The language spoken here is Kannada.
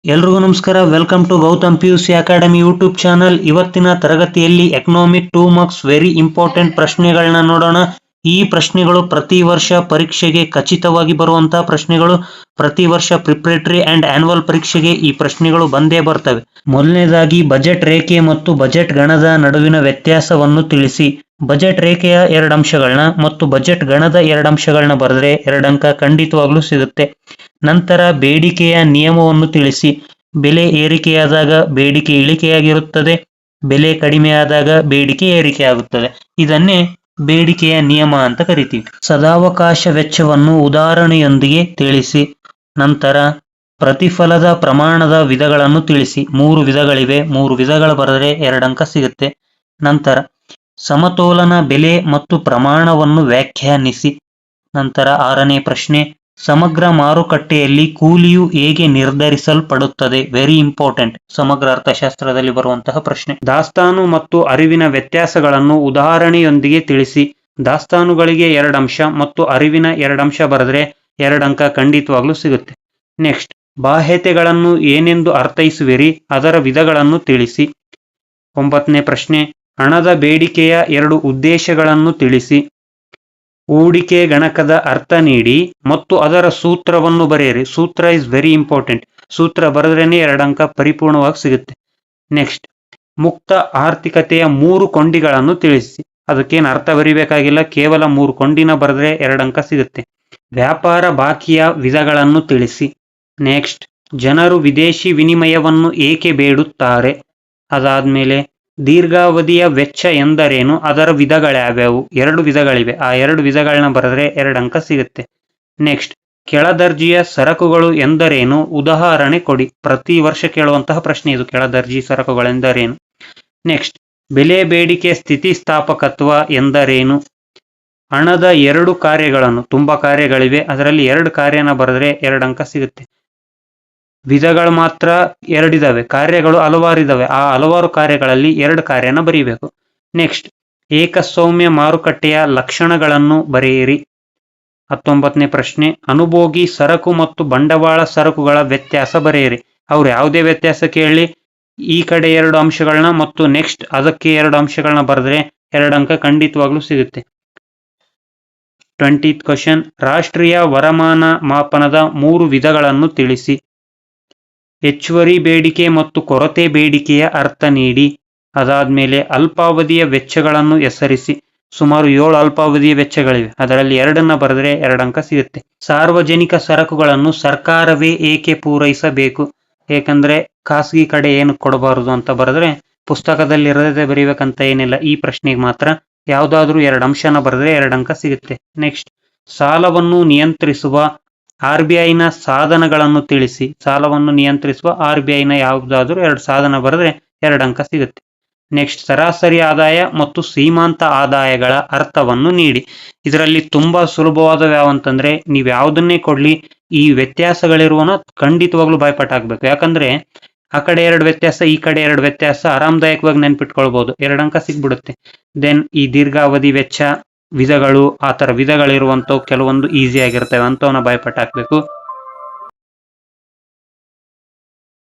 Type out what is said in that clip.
ಎಲ್ರಿಗೂ ನಮಸ್ಕಾರ. Welcome to Gautam PUC academy YouTube channel. ಇವತ್ತಿನ ತರಗತಿಯಲ್ಲಿ ಎಕನಾಮಿಕ್ 2 ಮಾರ್ಕ್ಸ್ ವೆರಿ ಇಂಪಾರ್ಟೆಂಟ್ ಪ್ರಶ್ನೆಗಳನ್ನ ನೋಡೋಣ. ಈ ಪ್ರಶ್ನೆಗಳು ಪ್ರತಿ ವರ್ಷ ಪರೀಕ್ಷೆಗೆ ಖಚಿತವಾಗಿ ಬರುವಂತಹ ಪ್ರಶ್ನೆಗಳು. ಪ್ರತಿ ವರ್ಷ ಪ್ರಿಪರೇಟರಿ ಅಂಡ್ ಆನ್ಯುವಲ್ ಪರೀಕ್ಷೆಗೆ ಈ ಪ್ರಶ್ನೆಗಳು ಬಂದೇ ಬರ್ತವೆ. ಮೊದಲನೇದಾಗಿ ಬಜೆಟ್ ರೇಖೆ ಮತ್ತು ಬಜೆಟ್ ಗಣದ ನಡುವಿನ ವ್ಯತ್ಯಾಸವನ್ನು ತಿಳಿಸಿ. ಬಜೆಟ್ ರೇಖೆಯ 2 ಅಂಶಗಳನ್ನ ಮತ್ತು ಬಜೆಟ್ ಗಣದ 2 ಅಂಶಗಳನ್ನ ಬರೆದ್ರೆ 2 ಅಂಕ ಖಂಡಿತವಾಗ್ಲೂ ಸಿಗುತ್ತೆ. ನಂತರ ಬೇಡಿಕೆಯ ನಿಯಮವನ್ನು ತಿಳಿಸಿ. ಬೆಲೆ ಏರಿಕೆಯಾದಾಗ ಬೇಡಿಕೆ ಇಳಿಕೆಯಾಗಿರುತ್ತದೆ, ಬೆಲೆ ಕಡಿಮೆಯಾದಾಗ ಬೇಡಿಕೆ ಏರಿಕೆಯಾಗುತ್ತದೆ. ಇದನ್ನೇ ಬೇಡಿಕೆಯ ನಿಯಮ ಅಂತ ಕರಿತೀವಿ. ಸದಾವಕಾಶ ವೆಚ್ಚವನ್ನು ಉದಾಹರಣೆಯೊಂದಿಗೆ ತಿಳಿಸಿ. ನಂತರ ಪ್ರತಿಫಲದ ಪ್ರಮಾಣದ ವಿಧಗಳನ್ನು ತಿಳಿಸಿ. 3 ವಿಧಗಳಿವೆ, 3 ವಿಧಗಳು ಬರೆದರೆ 2 ಅಂಕ ಸಿಗುತ್ತೆ. ನಂತರ ಸಮತೋಲನ ಬೆಲೆ ಮತ್ತು ಪ್ರಮಾಣವನ್ನು ವ್ಯಾಖ್ಯಾನಿಸಿ. ನಂತರ 6ನೇ ಪ್ರಶ್ನೆ, ಸಮಗ್ರ ಮಾರುಕಟ್ಟೆಯಲ್ಲಿ ಕೂಲಿಯು ಹೇಗೆ ನಿರ್ಧರಿಸಲ್ಪಡುತ್ತದೆ? ವೆರಿ ಇಂಪಾರ್ಟೆಂಟ್, ಸಮಗ್ರ ಅರ್ಥಶಾಸ್ತ್ರದಲ್ಲಿ ಬರುವಂತಹ ಪ್ರಶ್ನೆ. ದಾಸ್ತಾನು ಮತ್ತು ಅರಿವಿನ ವ್ಯತ್ಯಾಸಗಳನ್ನು ಉದಾಹರಣೆಯೊಂದಿಗೆ ತಿಳಿಸಿ. ದಾಸ್ತಾನುಗಳಿಗೆ 2 ಅಂಶ ಮತ್ತು ಅರಿವಿನ 2 ಅಂಶ ಬರೆದ್ರೆ 2 ಅಂಕ ಖಂಡಿತವಾಗ್ಲೂ ಸಿಗುತ್ತೆ. ನೆಕ್ಸ್ಟ್, ಬಾಹ್ಯತೆಗಳನ್ನು ಏನೆಂದು ಅರ್ಥೈಸುವಿರಿ? ಅದರ ವಿಧಗಳನ್ನು ತಿಳಿಸಿ. 9ನೇ ಪ್ರಶ್ನೆ, ಹಣದ ಬೇಡಿಕೆಯ 2 ಉದ್ದೇಶಗಳನ್ನು ತಿಳಿಸಿ. ಹೂಡಿಕೆ ಗಣಕದ ಅರ್ಥ ನೀಡಿ ಮತ್ತು ಅದರ ಸೂತ್ರವನ್ನು ಬರೆಯಿರಿ. ಸೂತ್ರ ಇಸ್ ವೆರಿ ಇಂಪಾರ್ಟೆಂಟ್. ಸೂತ್ರ ಬರೆದ್ರೇನೆ 2 ಅಂಕ ಪರಿಪೂರ್ಣವಾಗಿ ಸಿಗುತ್ತೆ. ನೆಕ್ಸ್ಟ್, ಮುಕ್ತ ಆರ್ಥಿಕತೆಯ 3 ಕೊಂಡಿಗಳನ್ನು ತಿಳಿಸಿ. ಅದಕ್ಕೇನು ಅರ್ಥ ಬರಿಬೇಕಾಗಿಲ್ಲ, ಕೇವಲ 3 ಕೊಂಡಿನ ಬರೆದ್ರೆ 2 ಅಂಕ ಸಿಗುತ್ತೆ. ವ್ಯಾಪಾರ ಬಾಕಿಯ ವಿಧಗಳನ್ನು ತಿಳಿಸಿ. ನೆಕ್ಸ್ಟ್, ಜನರು ವಿದೇಶಿ ವಿನಿಮಯವನ್ನು ಏಕೆ ಬೇಡುತ್ತಾರೆ? ಅದಾದ್ಮೇಲೆ ದೀರ್ಘಾವಧಿಯ ವೆಚ್ಚ ಎಂದರೇನು? ಅದರ ವಿಧಗಳ್ಯಾವ್ಯಾವು? 2 ವಿಧಗಳಿವೆ, ಆ 2 ವಿಧಗಳನ್ನ ಬರೆದ್ರೆ 2 ಅಂಕ ಸಿಗುತ್ತೆ. ನೆಕ್ಸ್ಟ್, ಕೆಳದರ್ಜೆಯ ಸರಕುಗಳು ಎಂದರೇನು? ಉದಾಹರಣೆ ಕೊಡಿ. ಪ್ರತಿ ವರ್ಷ ಕೇಳುವಂತಹ ಪ್ರಶ್ನೆ ಇದು, ಕೆಳದರ್ಜಿ ಸರಕುಗಳೆಂದರೇನು. ನೆಕ್ಸ್ಟ್, ಬೆಲೆ ಬೇಡಿಕೆ ಸ್ಥಿತಿಸ್ಥಾಪಕತ್ವ ಎಂದರೇನು? ಹಣದ 2 ಕಾರ್ಯಗಳನ್ನು, ತುಂಬಾ ಕಾರ್ಯಗಳಿವೆ, ಅದರಲ್ಲಿ 2 ಕಾರ್ಯನ ಬರೆದ್ರೆ 2 ಅಂಕ ಸಿಗುತ್ತೆ. ವಿಧಗಳು ಮಾತ್ರ 2 ಇದಾವೆ, ಕಾರ್ಯಗಳು ಹಲವಾರು ಇದಾವೆ, ಆ ಹಲವಾರು ಕಾರ್ಯಗಳಲ್ಲಿ 2 ಕಾರ್ಯನ ಬರೀಬೇಕು. ನೆಕ್ಸ್ಟ್, ಏಕಸ್ವಾಮ್ಯ ಮಾರುಕಟ್ಟೆಯ ಲಕ್ಷಣಗಳನ್ನು ಬರೆಯಿರಿ. 19ನೇ ಪ್ರಶ್ನೆ, ಅನುಭೋಗಿ ಸರಕು ಮತ್ತು ಬಂಡವಾಳ ಸರಕುಗಳ ವ್ಯತ್ಯಾಸ ಬರೆಯಿರಿ. ಅವ್ರು ಯಾವುದೇ ವ್ಯತ್ಯಾಸ ಕೇಳಿ ಈ ಕಡೆ 2 ಅಂಶಗಳನ್ನ ಮತ್ತು ನೆಕ್ಸ್ಟ್ ಅದಕ್ಕೆ 2 ಅಂಶಗಳನ್ನ ಬರೆದ್ರೆ 2 ಅಂಕ ಖಂಡಿತವಾಗ್ಲೂ ಸಿಗುತ್ತೆ. 20th ಕ್ವಶನ್, ರಾಷ್ಟ್ರೀಯ ವರಮಾನ ಮಾಪನದ 3 ವಿಧಗಳನ್ನು ತಿಳಿಸಿ. ಹೆಚ್ಚುವರಿ ಬೇಡಿಕೆ ಮತ್ತು ಕೊರತೆ ಬೇಡಿಕೆಯ ಅರ್ಥ ನೀಡಿ. ಅದಾದ್ಮೇಲೆ ಅಲ್ಪಾವಧಿಯ ವೆಚ್ಚಗಳನ್ನು ಹೆಸರಿಸಿ. ಸುಮಾರು 7 ಅಲ್ಪಾವಧಿಯ ವೆಚ್ಚಗಳಿವೆ, ಅದರಲ್ಲಿ 2ನ್ನ ಬರೆದ್ರೆ 2 ಅಂಕ ಸಿಗುತ್ತೆ. ಸಾರ್ವಜನಿಕ ಸರಕುಗಳನ್ನು ಸರ್ಕಾರವೇ ಏಕೆ ಪೂರೈಸಬೇಕು? ಏಕೆಂದ್ರೆ ಖಾಸಗಿ ಕಡೆ ಏನು ಕೊಡಬಾರದು ಅಂತ ಬರೆದ್ರೆ, ಪುಸ್ತಕದಲ್ಲಿ ಇರದೇ ಬರೀಬೇಕಂತ ಏನಿಲ್ಲ, ಈ ಪ್ರಶ್ನೆಗೆ ಮಾತ್ರ ಯಾವ್ದಾದ್ರೂ 2 ಅಂಶನ ಬರೆದ್ರೆ 2 ಅಂಕ ಸಿಗುತ್ತೆ. ನೆಕ್ಸ್ಟ್, ಸಾಲವನ್ನು ನಿಯಂತ್ರಿಸುವ RBIನ ಸಾಧನಗಳನ್ನು ತಿಳಿಸಿ. ಸಾಲವನ್ನು ನಿಯಂತ್ರಿಸುವ RBIನ ಯಾವುದಾದ್ರೂ 2 ಸಾಧನ ಬರೆದ್ರೆ 2 ಅಂಕ ಸಿಗುತ್ತೆ. ನೆಕ್ಸ್ಟ್, ಸರಾಸರಿ ಆದಾಯ ಮತ್ತು ಸೀಮಾಂತ ಆದಾಯಗಳ ಅರ್ಥವನ್ನು ನೀಡಿ. ಇದರಲ್ಲಿ ತುಂಬಾ ಸುಲಭವಾದವು ಯಾವಂತಂದ್ರೆ, ನೀವು ಯಾವುದನ್ನೇ ಕೊಡ್ಲಿ ಈ ವ್ಯತ್ಯಾಸಗಳಿರುವನ ಖಂಡಿತವಾಗ್ಲೂ ಬಾಯ್ಪಾಠ ಆಗ್ಬೇಕು. ಯಾಕಂದ್ರೆ ಆ ಕಡೆ 2 ವ್ಯತ್ಯಾಸ, ಈ ಕಡೆ 2 ವ್ಯತ್ಯಾಸ ಆರಾಮದಾಯಕವಾಗಿ ನೆನ್ಪಿಟ್ಕೊಳ್ಬಹುದು, 2 ಅಂಕ ಸಿಗ್ಬಿಡುತ್ತೆ. ದೆನ್ ಈ ದೀರ್ಘಾವಧಿ ವೆಚ್ಚ ವಿಧಗಳು, ಆ ತರ ವಿಧಗಳಿರುವಂತವು ಕೆಲವೊಂದು ಈಸಿ ಆಗಿರ್ತವೆ, ಅಂತವನ್ನ ಬಾಯ್ಪಾಠ ಹಾಕ್ಬೇಕು.